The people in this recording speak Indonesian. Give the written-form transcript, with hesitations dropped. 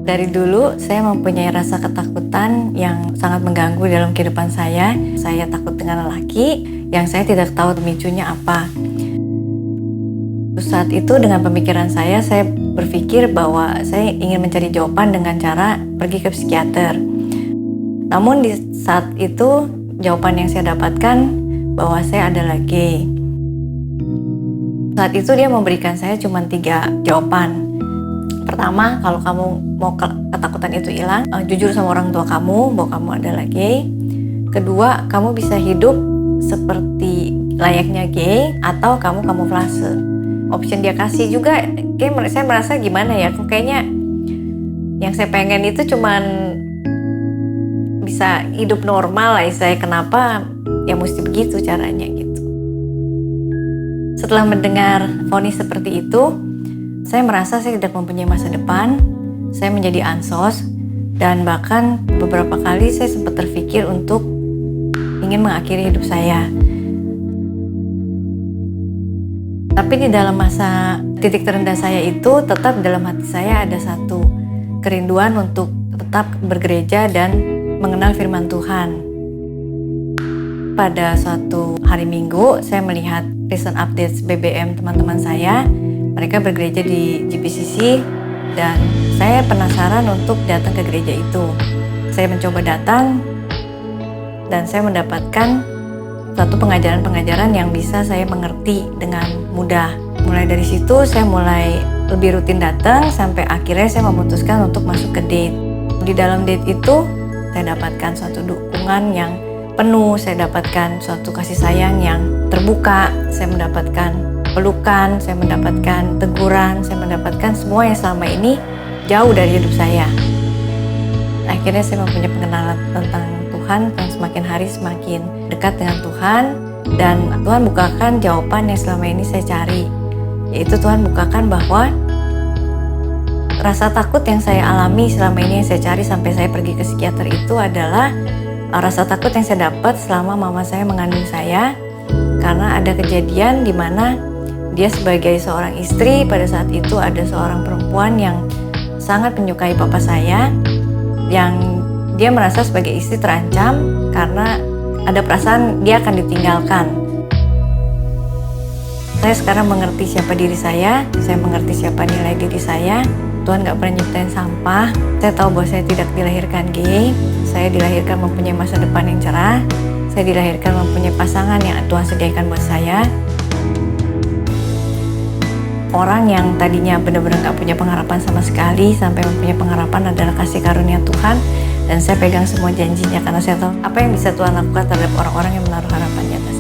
Dari dulu saya mempunyai rasa ketakutan yang sangat mengganggu dalam kehidupan saya. Saya takut dengan lelaki yang saya tidak tahu pemicunya apa. Saat itu dengan pemikiran saya berpikir bahwa saya ingin mencari jawaban dengan cara pergi ke psikiater. Namun di saat itu jawaban yang saya dapatkan bahwa saya adalah gay. Saat itu dia memberikan saya cuma 3 jawaban. Pertama, kalau kamu mau ketakutan itu hilang, jujur sama orang tua kamu bahwa kamu adalah gay. Kedua, kamu bisa hidup seperti layaknya gay atau kamu kamuflase. Option dia kasih juga, saya merasa gimana ya, kayaknya yang saya pengen itu cuman bisa hidup normal lah saya, kenapa ya mesti begitu caranya gitu. Setelah mendengar vonis seperti itu, saya merasa saya tidak mempunyai masa depan, saya menjadi ansos, dan bahkan beberapa kali saya sempat terpikir untuk ingin mengakhiri hidup saya. Tapi di dalam masa titik terendah saya itu, tetap dalam hati saya ada satu kerinduan untuk tetap bergereja dan mengenal firman Tuhan. Pada suatu hari Minggu, saya melihat recent updates BBM teman-teman saya. Mereka bergereja di GBCC dan saya penasaran untuk datang ke gereja itu. Saya mencoba datang dan saya mendapatkan suatu pengajaran-pengajaran yang bisa saya mengerti dengan mudah. Mulai dari situ saya mulai lebih rutin datang sampai akhirnya saya memutuskan untuk masuk ke date. Di dalam date itu saya dapatkan suatu dukungan yang penuh, saya dapatkan suatu kasih sayang yang terbuka, saya mendapatkan pelukan, saya mendapatkan teguran, saya mendapatkan semua yang selama ini jauh dari hidup saya. Akhirnya saya mempunyai pengenalan tentang Tuhan dan semakin hari semakin dekat dengan Tuhan, dan Tuhan bukakan jawaban yang selama ini saya cari, yaitu Tuhan bukakan bahwa rasa takut yang saya alami selama ini yang saya cari sampai saya pergi ke psikiater itu adalah rasa takut yang saya dapat selama mama saya mengandung saya, karena ada kejadian di mana dia sebagai seorang istri, pada saat itu ada seorang perempuan yang sangat menyukai papa saya, yang dia merasa sebagai istri terancam karena ada perasaan dia akan ditinggalkan. Saya sekarang mengerti siapa diri saya mengerti siapa nilai diri saya. Tuhan gak pernah nyiptain sampah. Saya tahu bahwa saya tidak dilahirkan gay, saya dilahirkan mempunyai masa depan yang cerah, saya dilahirkan mempunyai pasangan yang Tuhan sediakan buat saya. Orang yang tadinya benar-benar gak punya pengharapan sama sekali sampai mempunyai pengharapan adalah kasih karunia Tuhan, dan saya pegang semua janjinya karena saya tahu apa yang bisa Tuhan lakukan terhadap orang-orang yang menaruh harapan di atas.